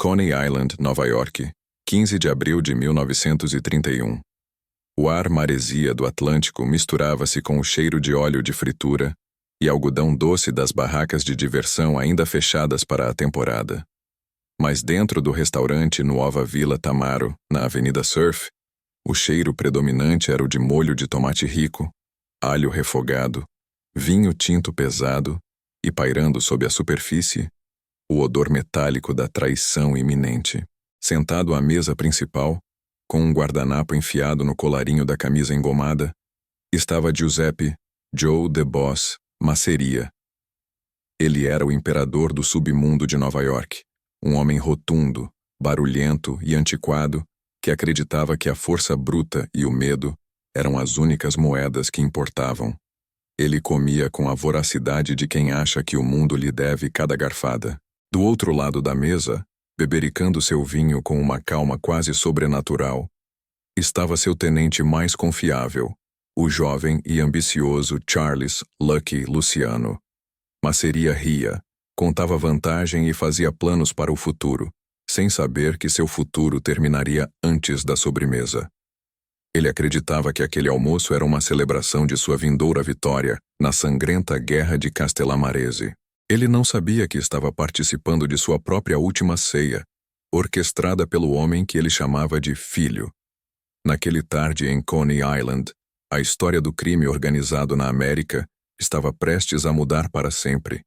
Coney Island, Nova York, 15 de abril de 1931. O ar maresia do Atlântico misturava-se com o cheiro de óleo de fritura e algodão doce das barracas de diversão ainda fechadas para a temporada. Mas dentro do restaurante Nuova Villa Tamaro, na Avenida Surf, o cheiro predominante era o de molho de tomate rico, alho refogado, vinho tinto pesado e, pairando sob a superfície, o odor metálico da traição iminente. Sentado à mesa principal, com um guardanapo enfiado no colarinho da camisa engomada, estava Giuseppe Joe The Boss Masseria. Ele era o imperador do submundo de Nova York, um homem rotundo, barulhento e antiquado que acreditava que a força bruta e o medo eram as únicas moedas que importavam. Ele comia com a voracidade de quem acha que o mundo lhe deve cada garfada. Do outro lado da mesa, bebericando seu vinho com uma calma quase sobrenatural, estava seu tenente mais confiável, o jovem e ambicioso Charles Lucky Luciano. Masseria ria, contava vantagem e fazia planos para o futuro, sem saber que seu futuro terminaria antes da sobremesa. Ele acreditava que aquele almoço era uma celebração de sua vindoura vitória na sangrenta guerra de Castellamarese. Ele não sabia que estava participando de sua própria última ceia, orquestrada pelo homem que ele chamava de filho. Naquele tarde em Coney Island, a história do crime organizado na América estava prestes a mudar para sempre,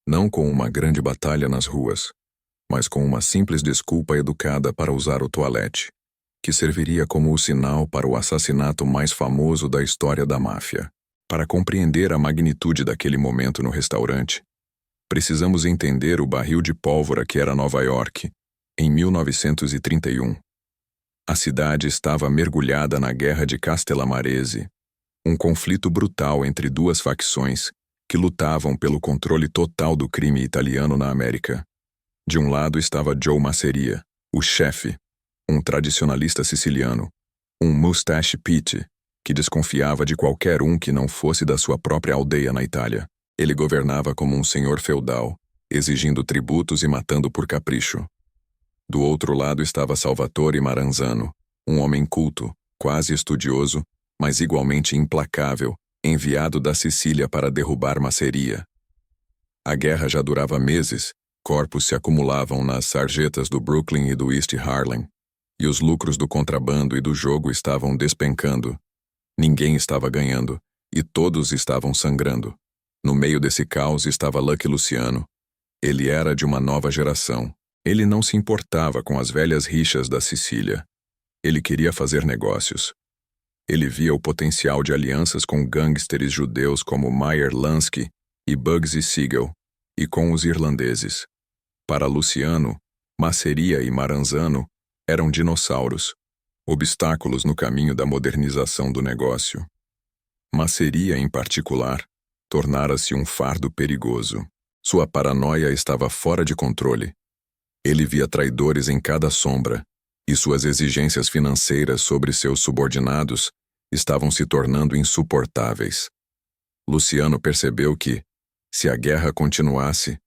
não com uma grande batalha nas ruas, mas com uma simples desculpa educada para usar o toalete, que serviria como o sinal para o assassinato mais famoso da história da máfia. Para compreender a magnitude daquele momento no restaurante, precisamos entender o barril de pólvora que era Nova York, em 1931. A cidade estava mergulhada na Guerra de Castellamarese, um conflito brutal entre duas facções que lutavam pelo controle total do crime italiano na América. De um lado estava Joe Masseria, o chefe, um tradicionalista siciliano, um mustache Pete, que desconfiava de qualquer um que não fosse da sua própria aldeia na Itália. Ele governava como um senhor feudal, exigindo tributos e matando por capricho. Do outro lado estava Salvatore Maranzano, um homem culto, quase estudioso, mas igualmente implacável, enviado da Sicília para derrubar Masseria. A guerra já durava meses, corpos se acumulavam nas sarjetas do Brooklyn e do East Harlem, e os lucros do contrabando e do jogo estavam despencando. Ninguém estava ganhando, e todos estavam sangrando. No meio desse caos estava Lucky Luciano. Ele era de uma nova geração. Ele não se importava com as velhas rixas da Sicília. Ele queria fazer negócios. Ele via o potencial de alianças com gangsters judeus como Meyer Lansky e Bugsy Siegel, e com os irlandeses. Para Luciano, Masseria e Maranzano eram dinossauros, obstáculos no caminho da modernização do negócio. Masseria, em particular, tornara-se um fardo perigoso. Sua paranoia estava fora de controle. Ele via traidores em cada sombra, e suas exigências financeiras sobre seus subordinados estavam se tornando insuportáveis. Luciano percebeu que, se a guerra continuasse,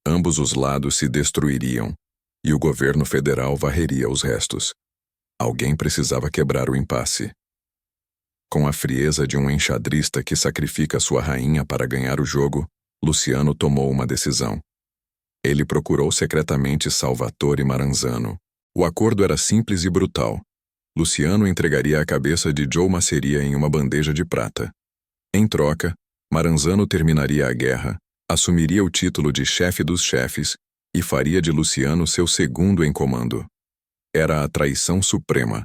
ambos os lados se destruiriam, e o governo federal varreria os restos. Alguém precisava quebrar o impasse. Com a frieza de um enxadrista que sacrifica sua rainha para ganhar o jogo, Luciano tomou uma decisão. Ele procurou secretamente Salvatore Maranzano. O acordo era simples e brutal. Luciano entregaria a cabeça de Joe Masseria em uma bandeja de prata. Em troca, Maranzano terminaria a guerra, assumiria o título de chefe dos chefes e faria de Luciano seu segundo em comando. Era a traição suprema.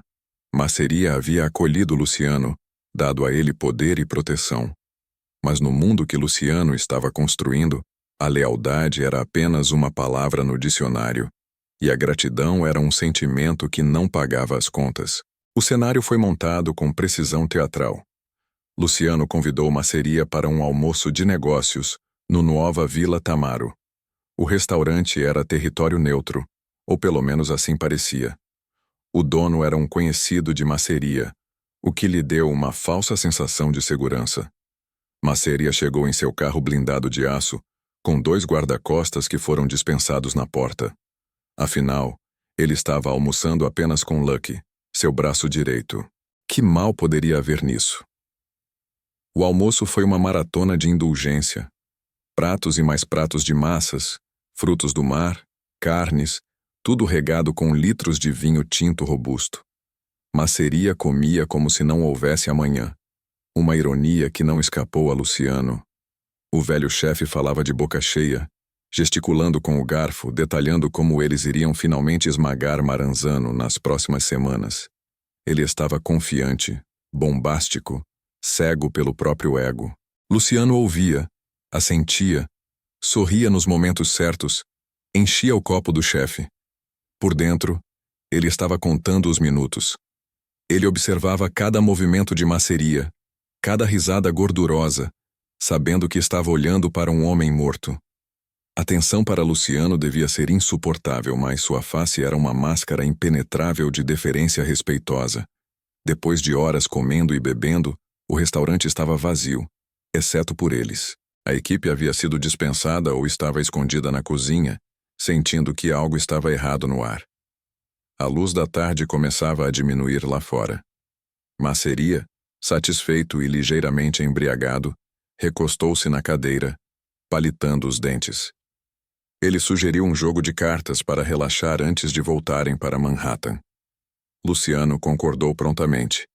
Masseria havia acolhido Luciano, dado a ele poder e proteção. Mas no mundo que Luciano estava construindo, a lealdade era apenas uma palavra no dicionário, e a gratidão era um sentimento que não pagava as contas. O cenário foi montado com precisão teatral. Luciano convidou Masseria para um almoço de negócios no Nuova Villa Tamaro. O restaurante era território neutro, ou pelo menos assim parecia. O dono era um conhecido de Masseria, o que lhe deu uma falsa sensação de segurança. Masseria chegou em seu carro blindado de aço, com 2 guarda-costas que foram dispensados na porta. Afinal, Ele estava almoçando apenas com Lucky, seu braço direito. Que mal poderia haver nisso? O almoço foi uma maratona de indulgência. Pratos e mais pratos de massas, frutos do mar, carnes, tudo regado com litros de vinho tinto robusto. Maceria comia como se não houvesse amanhã. Uma ironia que não escapou a Luciano. O velho chefe falava de boca cheia, gesticulando com o garfo, detalhando como eles iriam finalmente esmagar Maranzano nas próximas semanas. Ele estava confiante, bombástico, cego pelo próprio ego. Luciano ouvia, assentia, sorria nos momentos certos, enchia o copo do chefe. Por dentro, ele estava contando os minutos. Ele observava cada movimento de maceria, cada risada gordurosa, sabendo que estava olhando para um homem morto. A tensão para Luciano devia ser insuportável, mas sua face era uma máscara impenetrável de deferência respeitosa. Depois de horas comendo e bebendo, o restaurante estava vazio, exceto por eles. A equipe havia sido dispensada ou estava escondida na cozinha, sentindo que algo estava errado no ar. A luz da tarde começava a diminuir lá fora. Maceria, satisfeito e ligeiramente embriagado, recostou-se na cadeira, palitando os dentes. Ele sugeriu um jogo de cartas para relaxar antes de voltarem para Manhattan. Luciano concordou prontamente.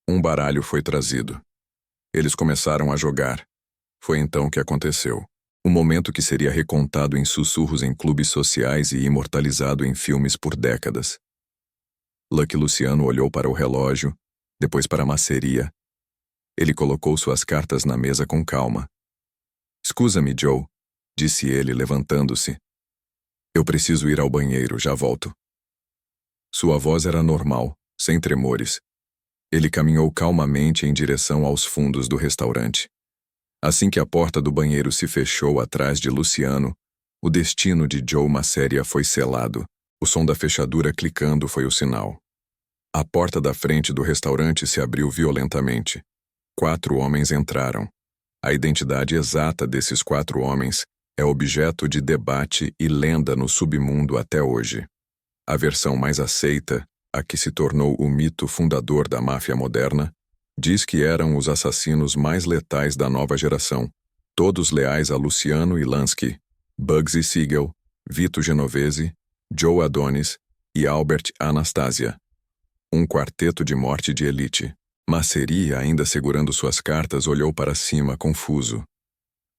Um baralho foi trazido. Eles começaram a jogar. Foi então que aconteceu. Um momento que seria recontado em sussurros em clubes sociais e imortalizado em filmes por décadas. Lucky Luciano olhou para o relógio, depois para a maceria. Ele colocou suas cartas na mesa com calma. "Escusa-me, Joe", disse ele, levantando-se. "Eu preciso ir ao banheiro, já volto." Sua voz era normal, sem tremores. Ele caminhou calmamente em direção aos fundos do restaurante. Assim que a porta do banheiro se fechou atrás de Luciano, o destino de Joe Maceria foi selado. O som da fechadura clicando foi o sinal. A porta da frente do restaurante se abriu violentamente. 4 homens entraram. A identidade exata desses 4 homens é objeto de debate e lenda no submundo até hoje. A versão mais aceita, a que se tornou o mito fundador da máfia moderna, diz que eram os assassinos mais letais da nova geração, todos leais a Luciano e Lansky, Bugsy Siegel, Vito Genovese, Joe Adonis e Albert Anastasia. Um quarteto de morte de elite. Maceria, ainda segurando suas cartas, olhou para cima, confuso.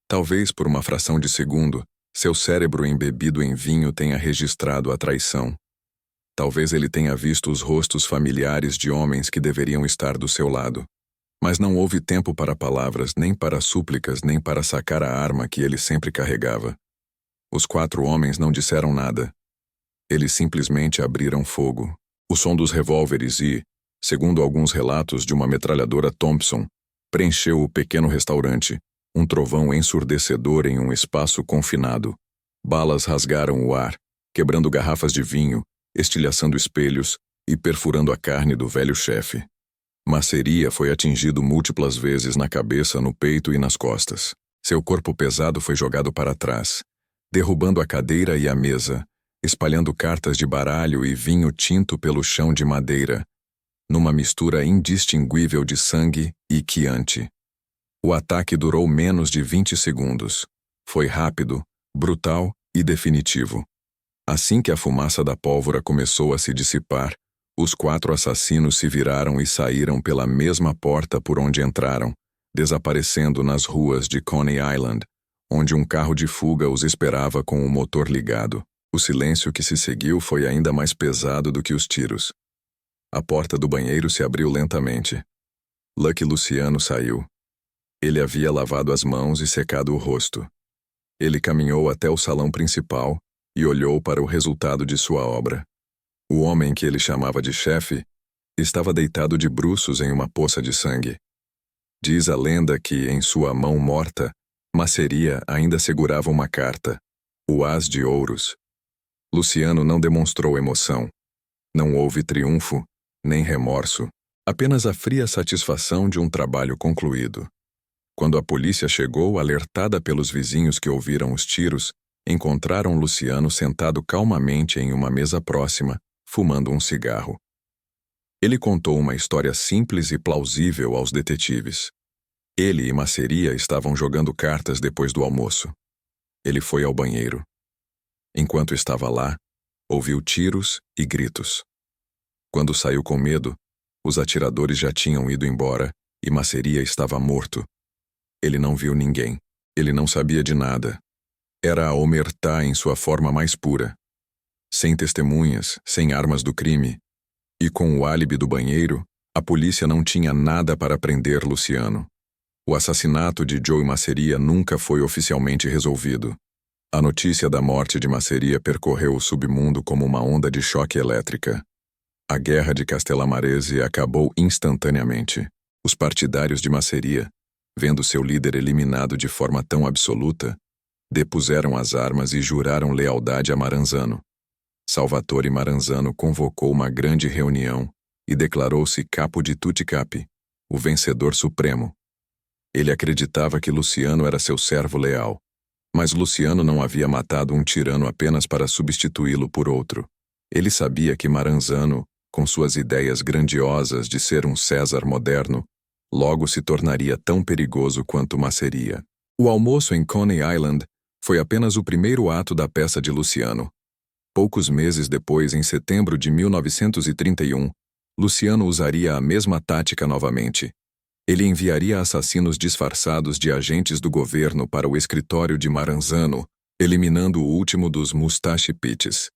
Talvez por uma fração de segundo, seu cérebro embebido em vinho tenha registrado a traição. Talvez ele tenha visto os rostos familiares de homens que deveriam estar do seu lado. Mas não houve tempo para palavras, nem para súplicas, nem para sacar a arma que ele sempre carregava. Os 4 homens não disseram nada. Eles simplesmente abriram fogo. O som dos revólveres e, segundo alguns relatos de uma metralhadora Thompson, preencheu o pequeno restaurante, um trovão ensurdecedor em um espaço confinado. Balas rasgaram o ar, quebrando garrafas de vinho, estilhaçando espelhos e perfurando a carne do velho chefe. Maceria foi atingido múltiplas vezes na cabeça, no peito e nas costas. Seu corpo pesado foi jogado para trás, derrubando a cadeira e a mesa, espalhando cartas de baralho e vinho tinto pelo chão de madeira, numa mistura indistinguível de sangue e quiante. O ataque durou menos de 20 segundos. Foi rápido, brutal e definitivo. Assim que a fumaça da pólvora começou a se dissipar, os 4 assassinos se viraram e saíram pela mesma porta por onde entraram, desaparecendo nas ruas de Coney Island, onde um carro de fuga os esperava com o motor ligado. O silêncio que se seguiu foi ainda mais pesado do que os tiros. A porta do banheiro se abriu lentamente. Lucky Luciano saiu. Ele havia lavado as mãos e secado o rosto. Ele caminhou até o salão principal e olhou para o resultado de sua obra. O homem que ele chamava de chefe estava deitado de bruços em uma poça de sangue. Diz a lenda que, em sua mão morta, Maceria ainda segurava uma carta, o As de Ouros. Luciano não demonstrou emoção. Não houve triunfo, nem remorso, apenas a fria satisfação de um trabalho concluído. Quando a polícia chegou, alertada pelos vizinhos que ouviram os tiros, encontraram Luciano sentado calmamente em uma mesa próxima, fumando um cigarro. Ele contou uma história simples e plausível aos detetives. Ele e Masseria estavam jogando cartas depois do almoço. Ele foi ao banheiro. Enquanto estava lá, ouviu tiros e gritos. Quando saiu com medo, os atiradores já tinham ido embora e Masseria estava morto. Ele não viu ninguém. Ele não sabia de nada. Era a omertá em sua forma mais pura. Sem testemunhas, sem armas do crime. E com o álibi do banheiro, a polícia não tinha nada para prender Luciano. O assassinato de Joe Masseria nunca foi oficialmente resolvido. A notícia da morte de Masseria percorreu o submundo como uma onda de choque elétrica. A guerra de Castellamarese acabou instantaneamente. Os partidários de Masseria, vendo seu líder eliminado de forma tão absoluta, depuseram as armas e juraram lealdade a Maranzano. Salvatore Maranzano convocou uma grande reunião e declarou-se capo de tutti capi, o vencedor supremo. Ele acreditava que Luciano era seu servo leal, mas Luciano não havia matado um tirano apenas para substituí-lo por outro. Ele sabia que Maranzano, com suas ideias grandiosas de ser um César moderno, logo se tornaria tão perigoso quanto Masseria. O almoço em Coney Island foi apenas o primeiro ato da peça de Luciano. Poucos meses depois, em setembro de 1931, Luciano usaria a mesma tática novamente. Ele enviaria assassinos disfarçados de agentes do governo para o escritório de Maranzano, eliminando o último dos Mustache Pits.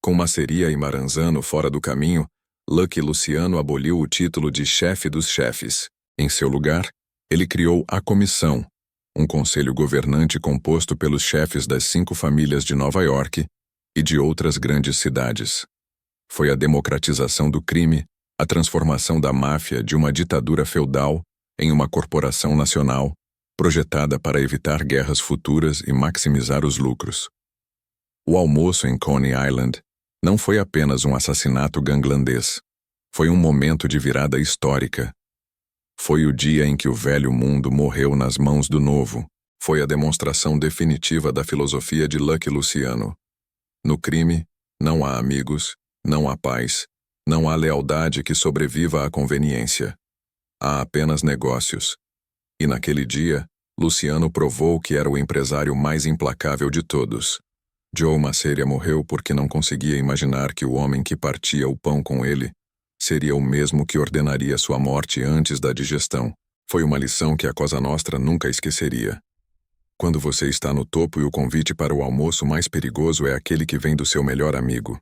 Com Masseria e Maranzano fora do caminho, Lucky Luciano aboliu o título de chefe dos chefes. Em seu lugar, ele criou a Comissão, um conselho governante composto pelos chefes das 5 famílias de Nova York e de outras grandes cidades. Foi a democratização do crime, a transformação da máfia de uma ditadura feudal em uma corporação nacional, projetada para evitar guerras futuras e maximizar os lucros. O almoço em Coney Island não foi apenas um assassinato ganglandês. Foi um momento de virada histórica. Foi o dia em que o velho mundo morreu nas mãos do novo. Foi a demonstração definitiva da filosofia de Lucky Luciano. No crime, não há amigos, não há paz, não há lealdade que sobreviva à conveniência. Há apenas negócios. E naquele dia, Luciano provou que era o empresário mais implacável de todos. Joe Masseria morreu porque não conseguia imaginar que o homem que partia o pão com ele seria o mesmo que ordenaria sua morte antes da digestão. Foi uma lição que a Cosa Nostra nunca esqueceria. Quando você está no topo e o convite para o almoço mais perigoso é aquele que vem do seu melhor amigo,